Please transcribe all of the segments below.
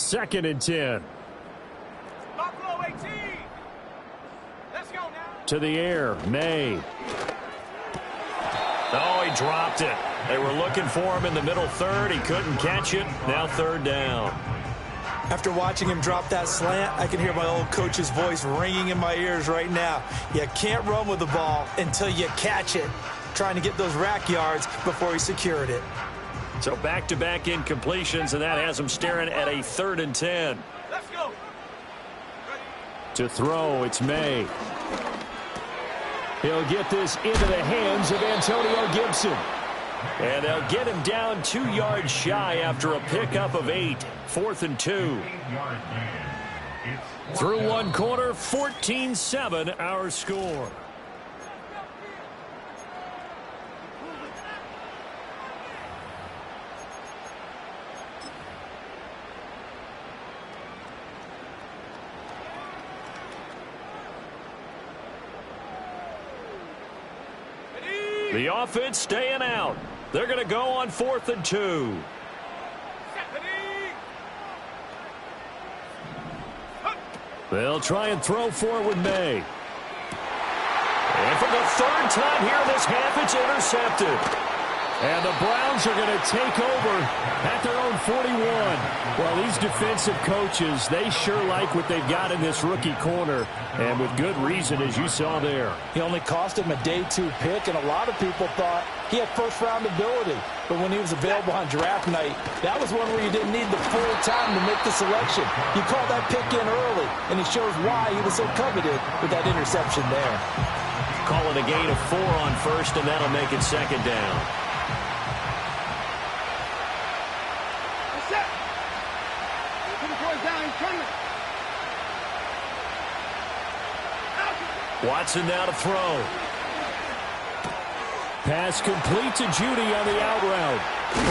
2nd and 10. Buffalo 18. Let's go now. To the air, May. Oh, he dropped it. They were looking for him in the middle third. He couldn't catch it. Now 3rd down. After watching him drop that slant, I can hear my old coach's voice ringing in my ears right now. You can't run with the ball until you catch it. Trying to get those rack yards before he secured it. So back-to-back incompletions, and that has him staring at a 3rd and 10. Let's go. To throw, it's May. He'll get this into the hands of Antonio Gibson. And they'll get him down 2 yards shy after a pickup of 8. 4th and 2. Through one quarter, 14-7 our score. The offense staying out. They're going to go on 4th and 2. They'll try and throw for it with May. And for the 3rd time here in this half, it's intercepted. And the Browns are going to take over at their own 41. Well, these defensive coaches, they sure like what they've got in this rookie corner, and with good reason, as you saw there. He only cost him a day 2 pick, and a lot of people thought he had first-round ability. But when he was available on draft night, that was one where you didn't need the full time to make the selection. You called that pick in early, and he shows why he was so coveted with that interception there. Call it a gain of 4 on 1st, and that'll make it 2nd down. Watson now to throw. Pass complete to Judy on the out route.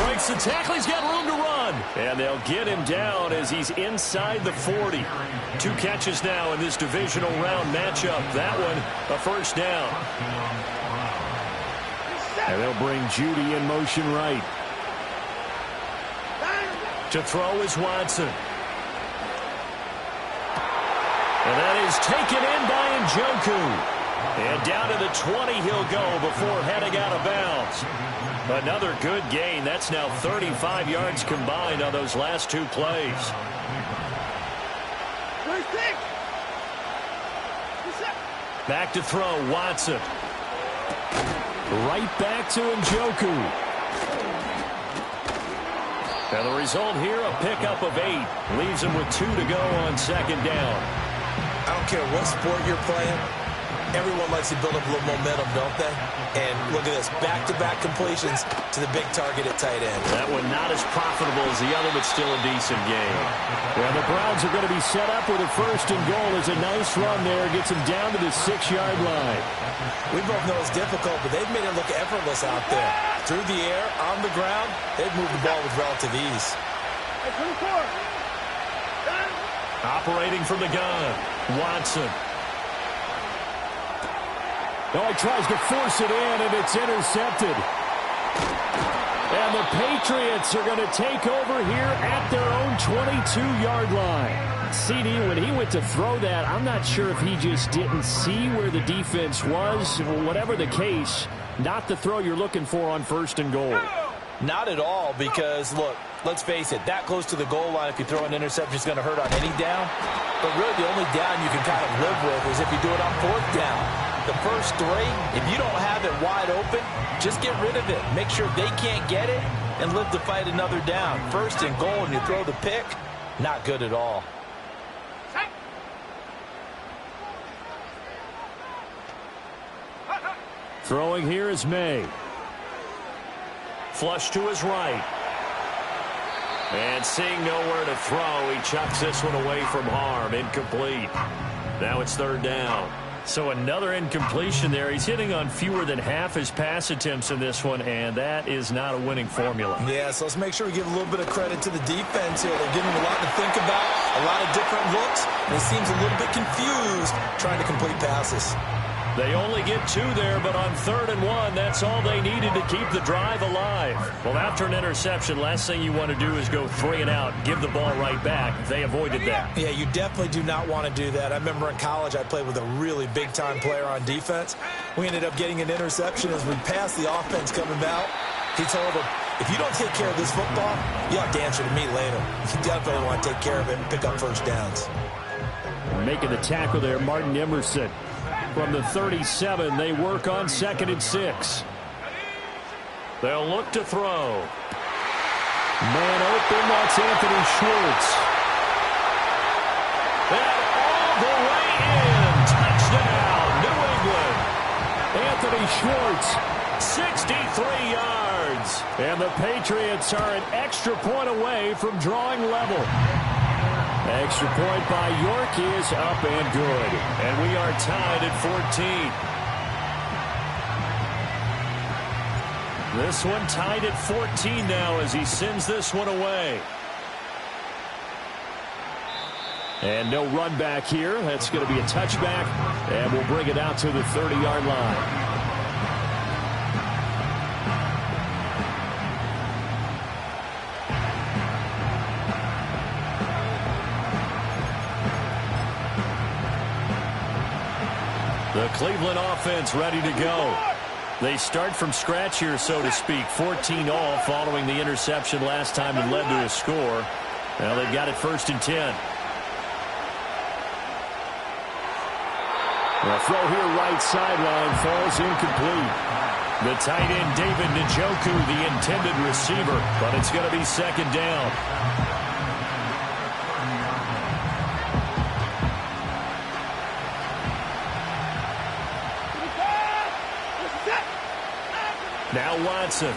Breaks the tackle. He's got room to run. And they'll get him down as he's inside the 40. 2 catches now in this divisional round matchup. That one, a 1st down. And they'll bring Judy in motion right. To throw is Watson. And that is taken in by Njoku. And down to the 20 he'll go before heading out of bounds. Another good gain. That's now 35 yards combined on those last 2 plays. Back to throw, Watson. Right back to Njoku. And the result here, a pickup of 8. Leaves him with 2 to go on 2nd down. I don't care what sport you're playing. Everyone likes to build up a little momentum, don't they? And look at this, back-to-back completions to the big target at tight end. That one not as profitable as the other, but still a decent game. Well, the Browns are going to be set up with a 1st and goal. As a nice run there, gets them down to the 6-yard line. We both know it's difficult, but they've made it look effortless out there. Through the air, on the ground, they've moved the ball with relative ease. Operating from the gun, Watson. Oh, he tries to force it in, and it's intercepted. And the Patriots are going to take over here at their own 22-yard line. CD, when he went to throw that, I'm not sure if he just didn't see where the defense was. Whatever the case, not the throw you're looking for on 1st and goal. Not at all, because, look, let's face it, that close to the goal line, if you throw an interception, is going to hurt on any down. But really, the only down you can kind of live with is if you do it on 4th down. The first 3, if you don't have it wide open, just get rid of it. Make sure they can't get it and live to fight another down. 1st and goal, and you throw the pick, not good at all. Throwing here is May. Flush to his right. And seeing nowhere to throw, he chucks this one away from harm. Incomplete. Now it's 3rd down. So another incompletion there. He's hitting on fewer than half his pass attempts in this one, and that is not a winning formula. Yeah, so let's make sure we give a little bit of credit to the defense here. They're giving him a lot to think about, a lot of different looks, and he seems a little bit confused trying to complete passes. They only get 2 there, but on 3rd and 1, that's all they needed to keep the drive alive. Well, after an interception, last thing you want to do is go 3 and out, give the ball right back. They avoided that. Yeah, you definitely do not want to do that. I remember in college I played with a really big-time player on defense. We ended up getting an interception as we passed the offense coming out. He told him, if you don't take care of this football, you'll have to answer to me later. You definitely want to take care of it and pick up first downs. Making the tackle there, Martin Emerson. From the 37, they work on 2nd and 6. They'll look to throw. Man open, that's Anthony Schwartz. And all the way in. Touchdown, New England. Anthony Schwartz, 63 yards. And the Patriots are an extra point away from drawing level. Extra point by York is up and good. And we are tied at 14. This one tied at 14 now as he sends this one away. And no run back here. That's going to be a touchback. And we'll bring it out to the 30-yard line. The Cleveland offense ready to go. They start from scratch here, so to speak. 14 all following the interception last time that led to a score. Now they've got it 1st and 10. The throw here right sideline falls incomplete. The tight end David Njoku, the intended receiver, but it's going to be 2nd down. Now Watson.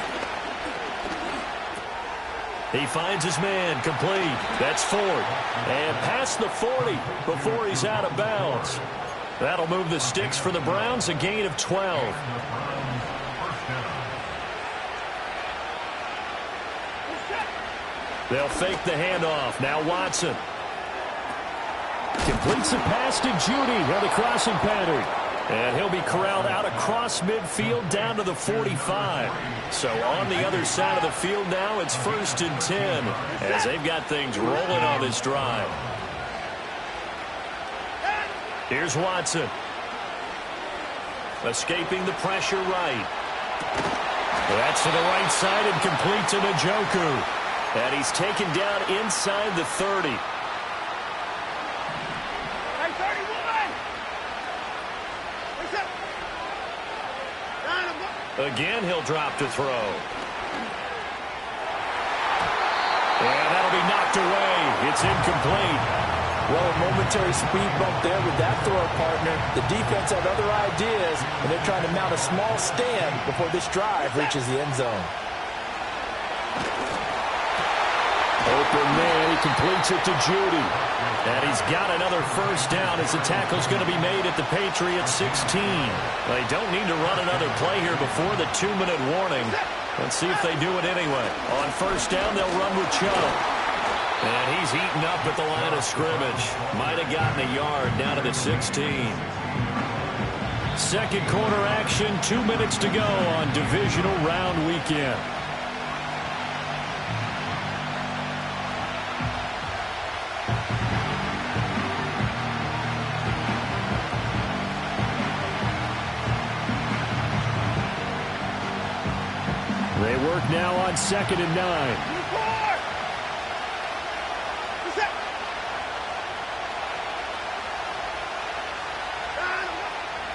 He finds his man, complete. That's Ford. And past the 40 before he's out of bounds. That'll move the sticks for the Browns, a gain of 12. They'll fake the handoff. Now Watson. Completes the pass to Judy on the crossing pattern. And he'll be corralled out across midfield down to the 45. So on the other side of the field now, it's 1st and 10 as they've got things rolling on this drive. Here's Watson. Escaping the pressure right. That's to the right side and complete to Njoku. And he's taken down inside the 30. Again, he'll drop to throw. And that'll be knocked away. It's incomplete. Well, a momentary speed bump there with that throw, partner. The defense had other ideas, and they're trying to mount a small stand before this drive reaches the end zone. Open man, he completes it to Judy. And he's got another 1st down as the tackle's going to be made at the Patriots 16. They don't need to run another play here before the 2-minute warning. Let's see if they do it anyway. On 1st down, they'll run with Chubb. And he's eaten up at the line of scrimmage. Might have gotten a yard down to the 16. 2nd quarter action, 2 minutes to go on divisional round weekend. They work now on 2nd and 9.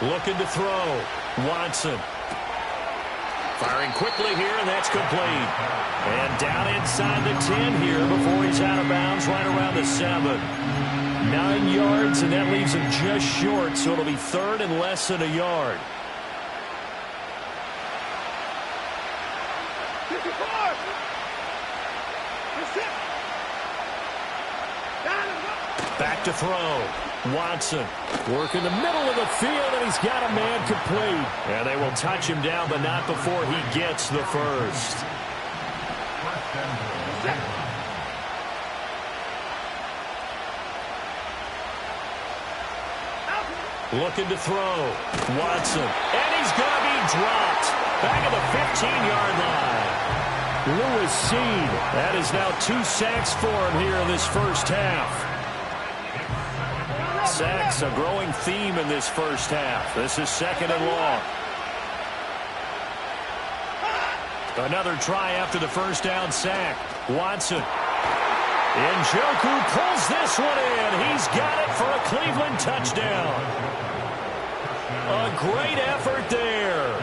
Looking to throw. Watson. Firing quickly here, and that's complete. And down inside the 10 here before he's out of bounds right around the 7. 9 yards, and that leaves him just short, so it'll be 3rd and less than a yard. Back to throw. Watson working the middle of the field, and he's got a man complete. And they will touch him down, but not before he gets the 1st. Looking to throw. Watson. And he's going to be dropped. Back at the 15-yard line. Lewis Seed. That is now 2 sacks for him here in this first half. Sacks, a growing theme in this first half. This is 2nd and long. Another try after the first down sack. Watson. Njoku pulls this one in. He's got it for a Cleveland touchdown. A great effort there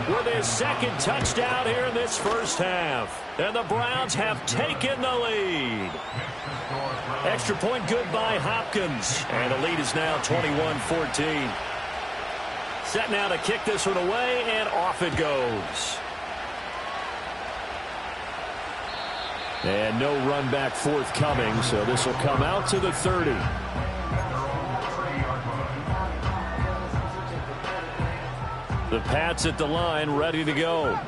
with his 2nd touchdown here in this first half. And the Browns have taken the lead. Extra point good by Hopkins. And the lead is now 21-14. Set now to kick this one away, and off it goes. And no run back forthcoming, so this will come out to the 30. The Pats at the line, ready to go.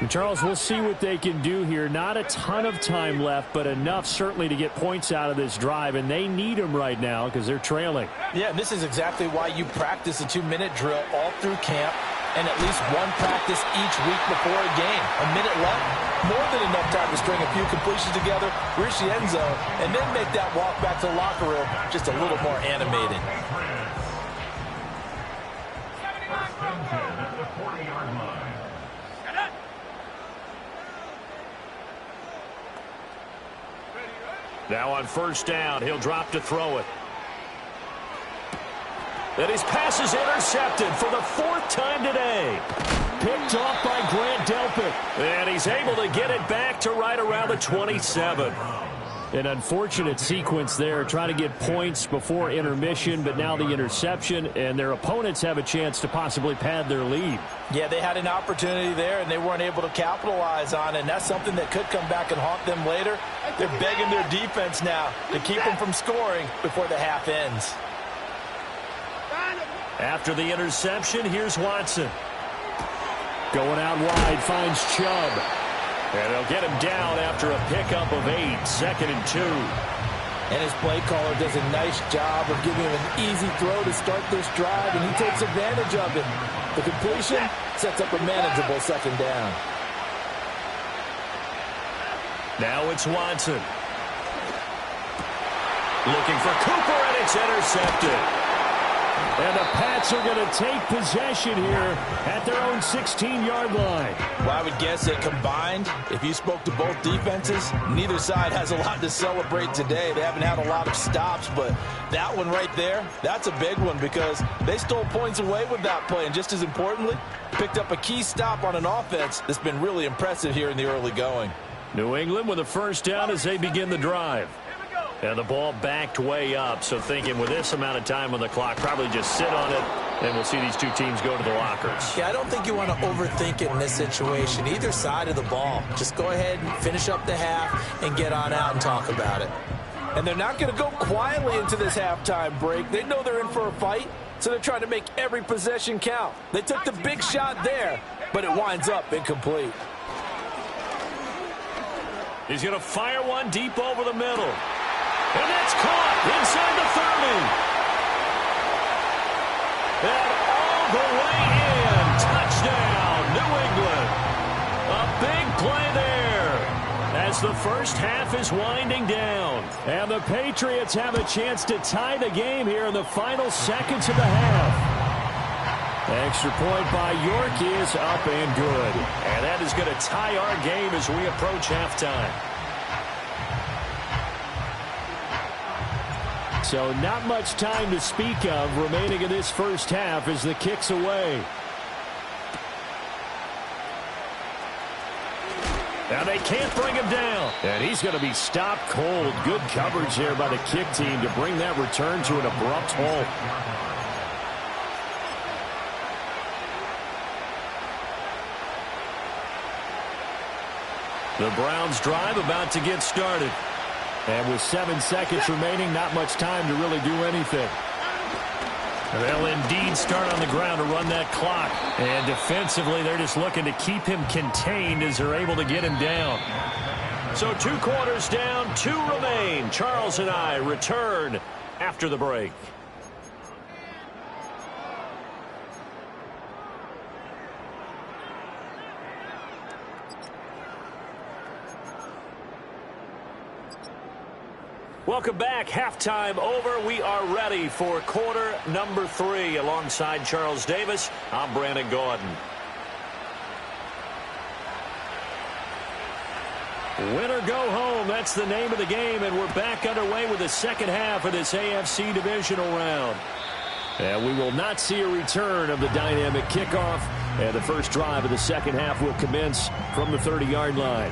And Charles, we'll see what they can do here. Not a ton of time left, but enough certainly to get points out of this drive, and they need them right now because they're trailing. Yeah, this is exactly why you practice a 2-minute drill all through camp and at least one practice each week before a game. A minute left, more than enough time to string a few completions together, reach the end zone, and then make that walk back to the locker room just a little more animated. Now on first down, he'll drop to throw it. And his pass is intercepted for the 4th time today. Picked off by Grant Delpit. And he's able to get it back to right around the 27. An unfortunate sequence there, trying to get points before intermission, but now the interception, and their opponents have a chance to possibly pad their lead. Yeah, they had an opportunity there, and they weren't able to capitalize on it, and that's something that could come back and haunt them later. They're begging their defense now to keep them from scoring before the half ends. After the interception, here's Watson. Going out wide, finds Chubb. And they'll get him down after a pickup of 8, 2nd and 2. And his play caller does a nice job of giving him an easy throw to start this drive, and he takes advantage of it. The completion sets up a manageable 2nd down. Now it's Watson. Looking for Cooper, and it's intercepted. And the Pats are going to take possession here at their own 16-yard line. Well, I would guess that combined, if you spoke to both defenses, neither side has a lot to celebrate today. They haven't had a lot of stops, but that one right there, that's a big one because they stole points away with that play. And just as importantly, picked up a key stop on an offense that's been really impressive here in the early going. New England with a first down as they begin the drive. And the ball backed way up, so thinking with this amount of time on the clock, probably just sit on it, and we'll see these two teams go to the lockers. Yeah, I don't think you want to overthink it in this situation. Either side of the ball. Just go ahead and finish up the half and get on out and talk about it. And they're not going to go quietly into this halftime break. They know they're in for a fight, so they're trying to make every possession count. They took the big shot there, but it winds up incomplete. He's going to fire one deep over the middle. And that's caught inside the 30. And all the way in. Touchdown, New England. A big play there as the first half is winding down. And the Patriots have a chance to tie the game here in the final seconds of the half. Extra point by York is up and good. And that is going to tie our game as we approach halftime. So not much time to speak of remaining in this first half as the kick's away. Now they can't bring him down. And he's going to be stopped cold. Good coverage there by the kick team to bring that return to an abrupt halt. The Browns drive about to get started. And with 7 seconds remaining, not much time to really do anything. They'll indeed start on the ground to run that clock. And defensively, they're just looking to keep him contained as they're able to get him down. So 2 quarters down, 2 remain. Charles and I return after the break. Welcome back. Halftime over. We are ready for quarter number 3. Alongside Charles Davis, I'm Brandon Gaudin. Win or go home, that's the name of the game, and we're back underway with the second half of this AFC divisional round. And we will not see a return of the dynamic kickoff, and the first drive of the second half will commence from the 30-yard line.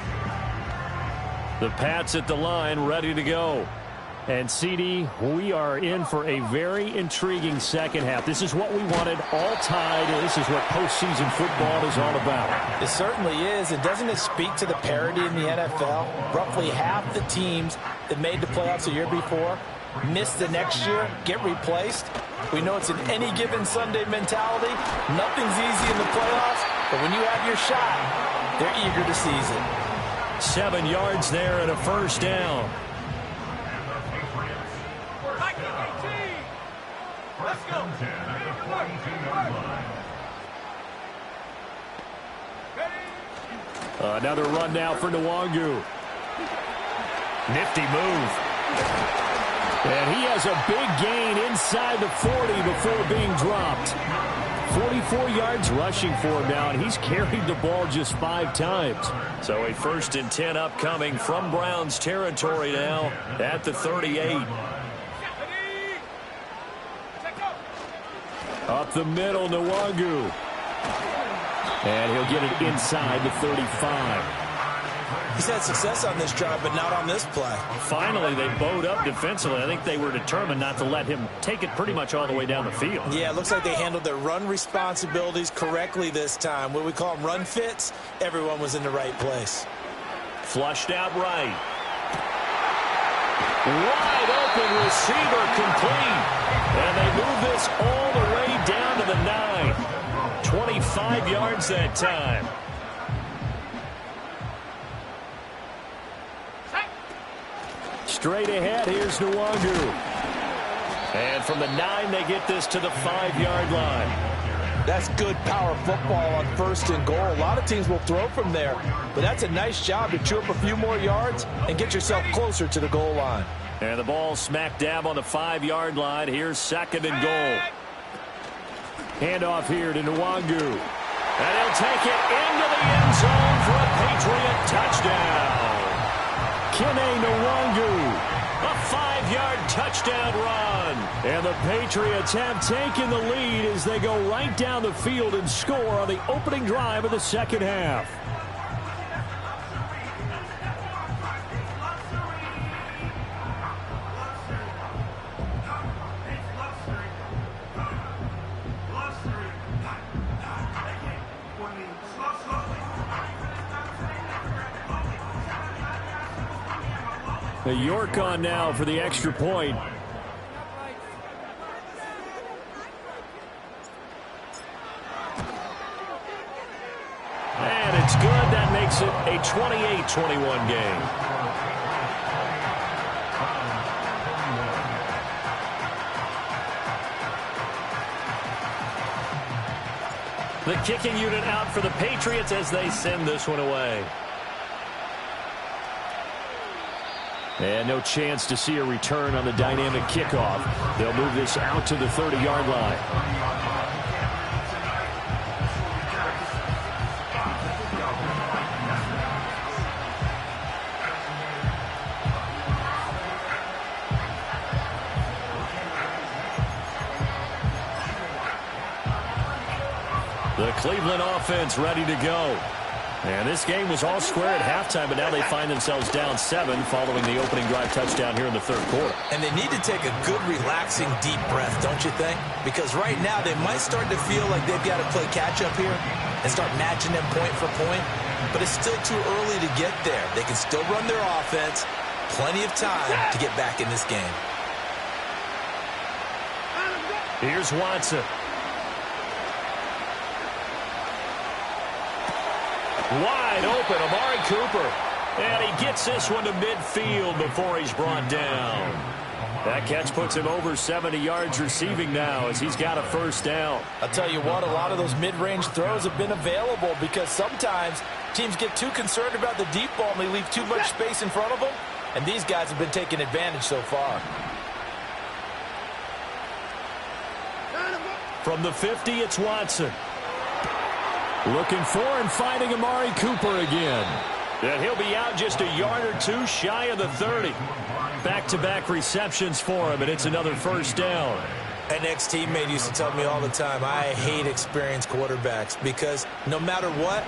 The Pats at the line, ready to go. And, CD, we are in for a very intriguing second half. This is what we wanted, all tied, and this is what postseason football is all about. It certainly is. And doesn't it speak to the parity in the NFL? Roughly half the teams that made the playoffs the year before miss the next year, get replaced. We know it's an any given Sunday mentality. Nothing's easy in the playoffs, but when you have your shot, they're eager to seize it. 7 yards there and a first down. Let's go. Another run now for Nwangu. Nifty move. And he has a big gain inside the 40 before being dropped. 44 yards rushing for him now, and he's carried the ball just 5 times. So a 1st and 10 upcoming from Browns territory now at the 38. Up the middle, Nwangu. And he'll get it inside the 35. He's had success on this drive, but not on this play. Finally, they bowed up defensively. I think they were determined not to let him take it pretty much all the way down the field. Yeah, it looks like they handled their run responsibilities correctly this time. What we call them run fits, everyone was in the right place. Flushed out right. Wide open receiver complete. And they move this all the way down to the 9. 25 yards that time. Straight ahead, here's Nwangu. And from the 9, they get this to the 5-yard line. That's good power football on 1st and goal. A lot of teams will throw from there, but that's a nice job to chew up a few more yards and get yourself closer to the goal line. And the ball smack dab on the 5-yard line. Here's 2nd and goal. Handoff here to Nwangu. And he'll take it into the end zone for a Patriot touchdown. Kene Nwangu, a 5-yard touchdown run. And the Patriots have taken the lead as they go right down the field and score on the opening drive of the second half. The York on now for the extra point. And it's good. That makes it a 28-21 game. The kicking unit out for the Patriots as they send this one away. And no chance to see a return on the dynamic kickoff. They'll move this out to the 30-yard line. The Cleveland offense ready to go. And this game was all square at halftime, but now they find themselves down 7 following the opening drive touchdown here in the 3rd quarter. And they need to take a good, relaxing, deep breath, don't you think? Because right now they might start to feel like they've got to play catch-up here and start matching them point for point. But it's still too early to get there. They can still run their offense. Plenty of time to get back in this game. Here's Watson. Wide open, Amari Cooper. And he gets this one to midfield before he's brought down. That catch puts him over 70 yards receiving now as he's got a first down. I'll tell you what, a lot of those mid-range throws have been available because sometimes teams get too concerned about the deep ball and they leave too much space in front of them. and these guys have been taking advantage so far. From the 50, it's Watson. Looking for and finding Amari Cooper again. And he'll be out just a yard or two shy of the 30. Back-to-back receptions for him, and it's another first down. An ex-teammate used to tell me all the time, I hate experienced quarterbacks because no matter what,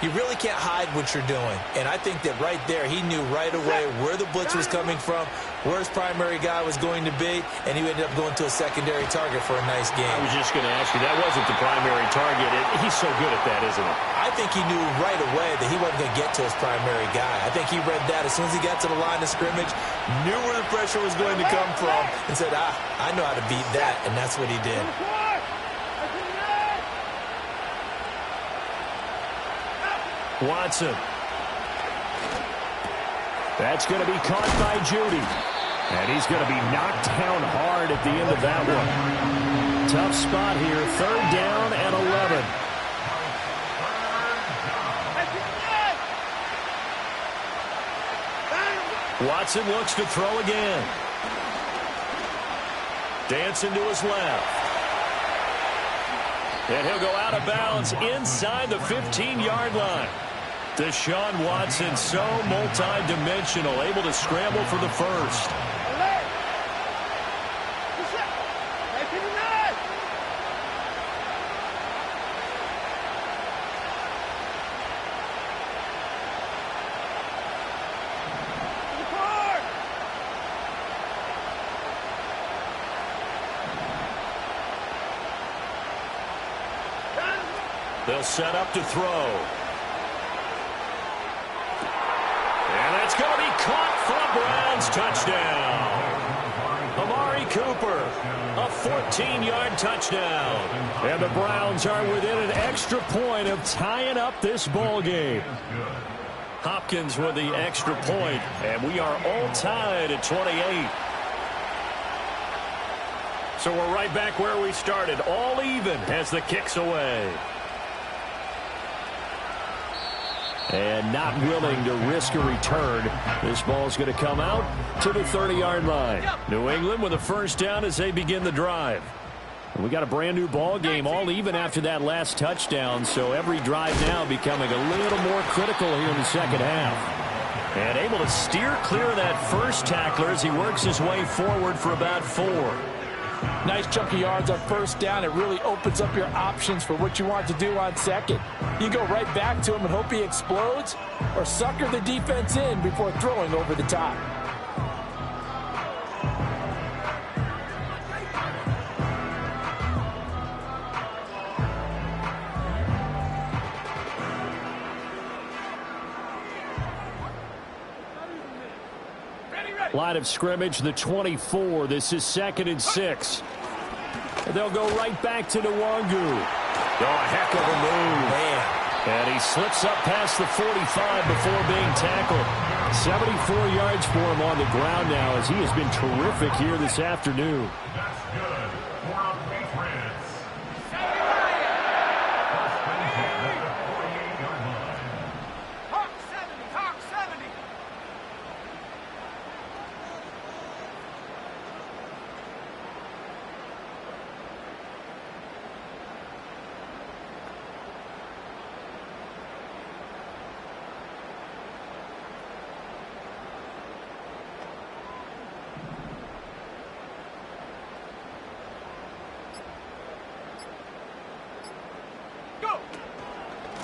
you really can't hide what you're doing. And I think that right there, he knew right away where the blitz was coming from, where his primary guy was going to be, and he ended up going to a secondary target for a nice game. I was just going to ask you, that wasn't the primary target. He's so good at that, isn't he? I think he knew right away that he wasn't going to get to his primary guy. I think he read that as soon as he got to the line of scrimmage, knew where the pressure was going to come from, and said, I know how to beat that, and that's what he did. Watson. That's going to be caught by Judy. And he's going to be knocked down hard at the end of that one. Tough spot here. 3rd down and 11. Watson looks to throw again. Dancing to his left. And he'll go out of bounds inside the 15-yard line. Deshaun Watson, so multi-dimensional, able to scramble for the first. They'll set up to throw. And that's going to be caught for a Browns touchdown. Amari Cooper, a 14-yard touchdown. And the Browns are within an extra point of tying up this ball game. Hopkins with the extra point, and we are all tied at 28. So we're right back where we started, all even as the kick's away. And not willing to risk a return. This ball's going to come out to the 30-yard line. New England with a first down as they begin the drive. And we got a brand new ball game, all even after that last touchdown. So every drive now becoming a little more critical here in the second half. And able to steer clear of that first tackler as he works his way forward for about 4. Nice chunky yards on first down. It really opens up your options for what you want to do on second. You go right back to him and hope he explodes, or sucker the defense in before throwing over the top. Line of scrimmage, the 24. This is 2nd and 6. They'll go right back to Nwangu. Oh, a heck of a move. Man. And he slips up past the 45 before being tackled. 74 yards for him on the ground now as he has been terrific here this afternoon.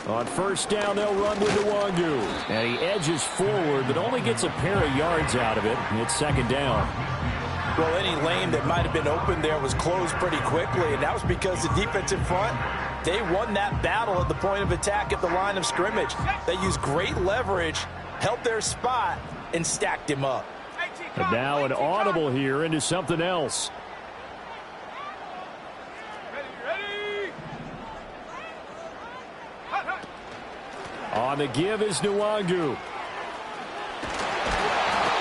On first down, they'll run with Nwangu. And he edges forward, but only gets a pair of yards out of it. It's 2nd down. Well, any lane that might have been open there was closed pretty quickly, and that was because the defense in front, they won that battle at the point of attack at the line of scrimmage. They used great leverage, held their spot, and stacked him up. And now an audible here into something else. On the give is Nwangu.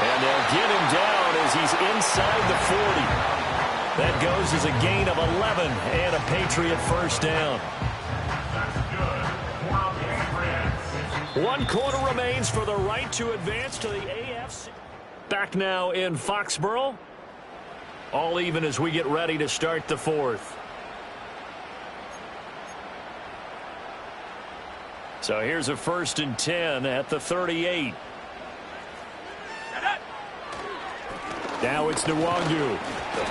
And they'll get him down as he's inside the 40. That goes as a gain of 11 and a Patriot first down. 1 quarter remains for the right to advance to the AFC. back now in Foxborough. All even as we get ready to start the fourth. So here's a 1st and 10 at the 38. Now it's Nwangu.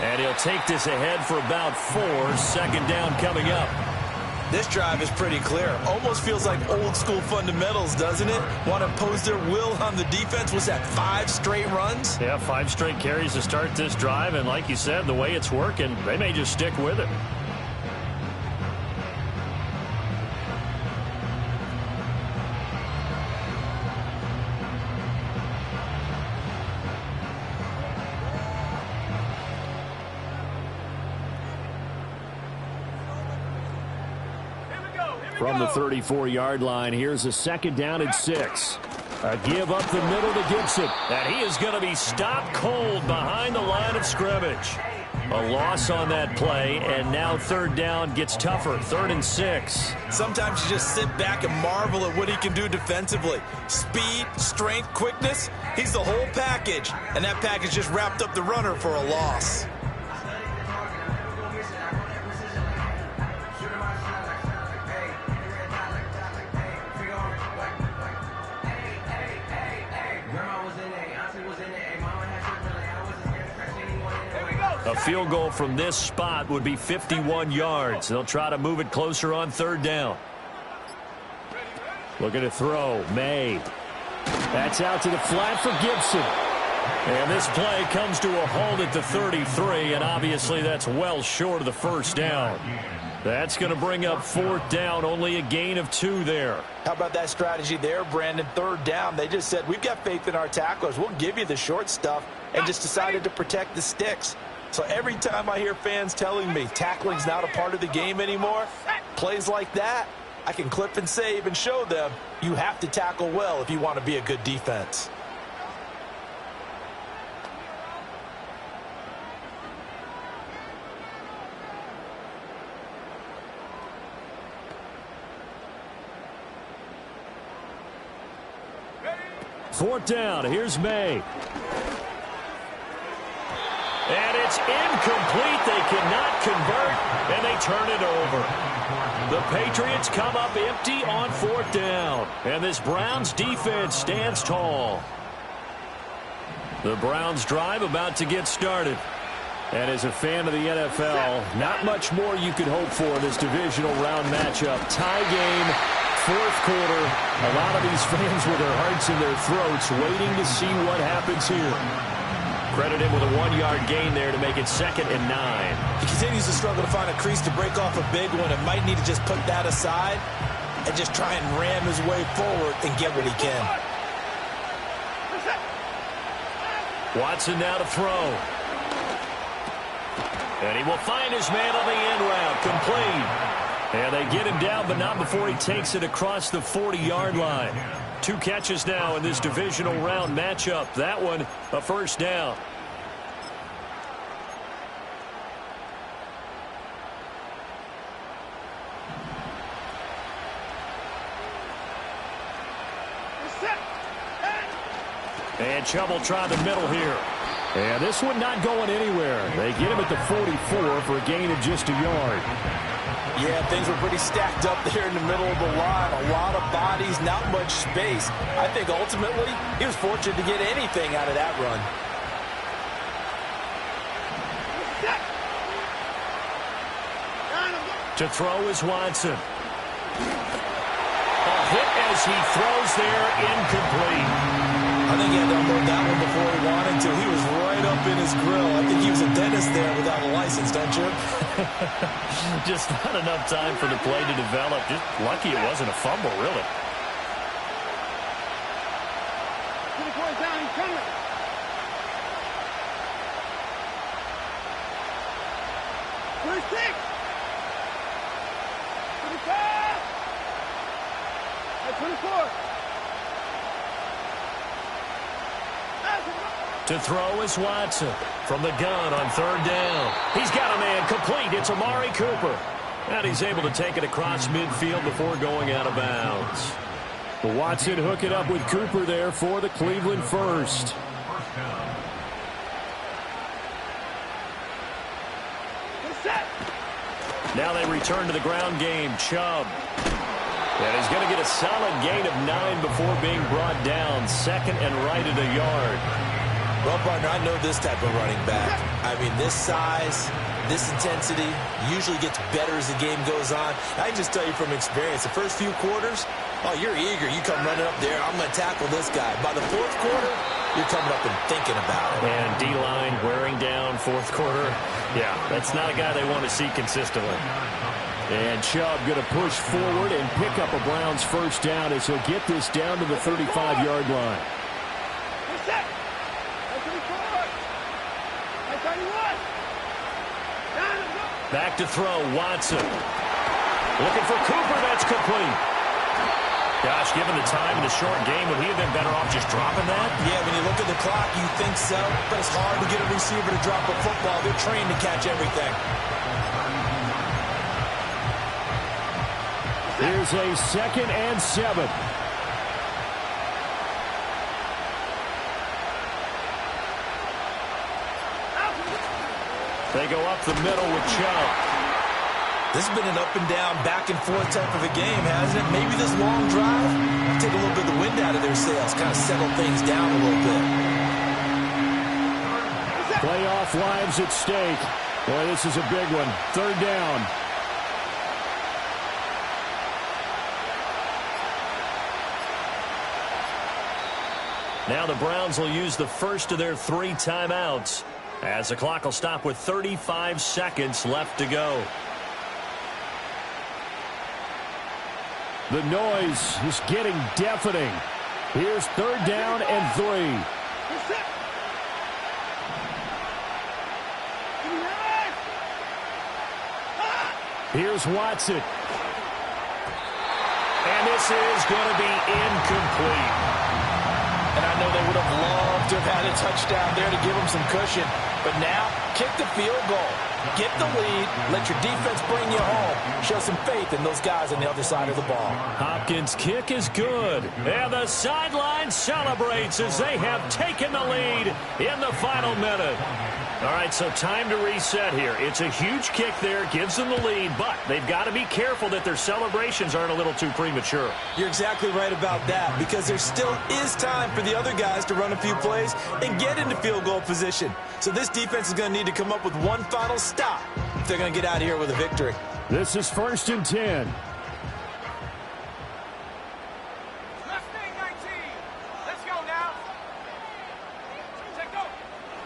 And he'll take this ahead for about 4. 2nd down coming up. This drive is pretty clear. Almost feels like old school fundamentals, doesn't it? Want to impose their will on the defense. Was that 5 straight runs? Yeah, 5 straight carries to start this drive. And like you said, the way it's working, they may just stick with it. From the 34-yard line, here's a 2nd down and 6. A give up the middle to Gibson. And he is going to be stopped cold behind the line of scrimmage. A loss on that play, and now 3rd down gets tougher. 3rd and 6. Sometimes you just sit back and marvel at what he can do defensively. Speed, strength, quickness. He's the whole package. And that package just wrapped up the runner for a loss. A field goal from this spot would be 51 yards. They'll try to move it closer on 3rd down. Looking to throw. May. That's out to the flat for Gibson. And this play comes to a halt at the 33, and obviously that's well short of the 1st down. That's going to bring up 4th down, only a gain of 2 there. How about that strategy there, Brandon? 3rd down, they just said, we've got faith in our tacklers. We'll give you the short stuff, and just decided to protect the sticks. So every time I hear fans telling me tackling's not a part of the game anymore, plays like that, I can clip and save and show them you have to tackle well if you want to be a good defense. Fourth down. Here's May. And it's incomplete. They cannot convert, and they turn it over. The Patriots come up empty on 4th down. And this Browns defense stands tall. The Browns drive about to get started. And as a fan of the NFL, not much more you could hope for in this divisional round matchup. Tie game, 4th quarter. A lot of these fans with their hearts in their throats waiting to see what happens here. Credit him with a 1-yard gain there to make it 2nd and 9. He continues to struggle to find a crease to break off a big one and might need to just put that aside and just try and ram his way forward and get what he can. Watson now to throw. And he will find his man on the end route. Complete. And they get him down, but not before he takes it across the 40-yard line. 2 catches now in this divisional round matchup. That one, a 1st down. And Chubb will try the middle here. And this one not going anywhere. They get him at the 44 for a gain of just a yard. Yeah, things were pretty stacked up there in the middle of the line. A lot of bodies, not much space. I think ultimately he was fortunate to get anything out of that run. To throw is Watson. A hit as he throws there, incomplete. I think he had to unload that one before he wanted to. He was right up in his grill. I think he was a dentist there without a license, don't you? Just not enough time for the play to develop. Just lucky it wasn't a fumble, really. Down, he's coming. First pick. 24. To throw is Watson from the gun on 3rd down. He's got a man complete. It's Amari Cooper. And he's able to take it across midfield before going out of bounds. Watson hook it up with Cooper there for the Cleveland first. Now they return to the ground game. Chubb. And he's going to get a solid gain of 9 before being brought down. Second and right at a yard. Well, partner, I know this type of running back. I mean, this size, this intensity usually gets better as the game goes on. I can just tell you from experience, the first few quarters, oh, you're eager. You come running up there, I'm going to tackle this guy. By the fourth quarter, you're coming up and thinking about it. And D-line wearing down fourth quarter. Yeah, that's not a guy they want to see consistently. And Chubb going to push forward and pick up a Browns first down as he'll get this down to the 35-yard line. Back to throw, Watson. Looking for Cooper, that's complete. Gosh, given the time in the short game, would he have been better off just dropping that? Yeah, when you look at the clock, you think so, but it's hard to get a receiver to drop a football. They're trained to catch everything. Here's a 2nd and 7. They go up the middle with Chubb. This has been an up and down, back and forth type of a game, hasn't it? Maybe this long drive will take a little bit of the wind out of their sails, kind of settle things down a little bit. Playoff lives at stake. Boy, this is a big one. 3rd down. Now the Browns will use the first of their 3 timeouts, as the clock will stop with 35 seconds left to go. The noise is getting deafening. Here's 3rd down and 3. Here's Watson. And this is going to be incomplete. And I know they would have loved to have had a touchdown there to give them some cushion. But now, kick the field goal. Get the lead. Let your defense bring you home. Show some faith in those guys on the other side of the ball. Hopkins' kick is good. And the sideline celebrates as they have taken the lead in the final minute. All right, so time to reset here. It's a huge kick there, gives them the lead, but they've got to be careful that their celebrations aren't a little too premature. You're exactly right about that, because there still is time for the other guys to run a few plays and get into field goal position. So this defense is going to need to come up with one final stop if they're going to get out of here with a victory. This is 1st and 10.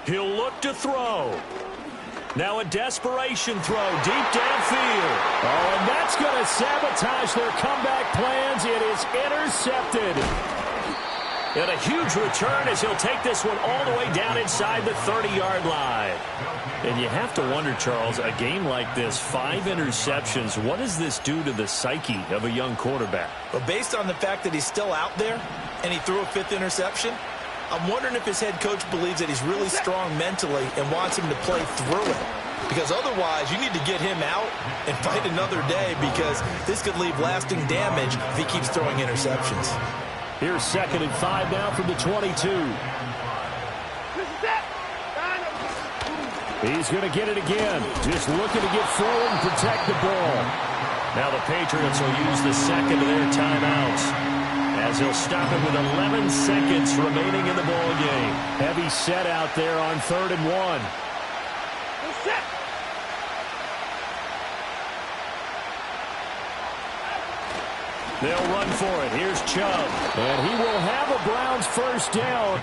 He'll look to throw. Now a desperation throw deep downfield. Oh, and that's going to sabotage their comeback plans. It is intercepted. And a huge return as he'll take this one all the way down inside the 30-yard line. And you have to wonder, Charles, a game like this, 5 interceptions, what does this do to the psyche of a young quarterback? But based on the fact that he's still out there and he threw a 5th interception, I'm wondering if his head coach believes that he's really strong mentally and wants him to play through it. Because otherwise, you need to get him out and fight another day, because this could leave lasting damage if he keeps throwing interceptions. Here's 2nd and 5 now from the 22. He's going to get it again. Just looking to get forward and protect the ball. Now the Patriots will use the 2nd of their timeouts, as he'll stop it with 11 seconds remaining in the ball game. Heavy set out there on 3rd and 1. They'll run for it. Here's Chubb. And he will have a Browns first down.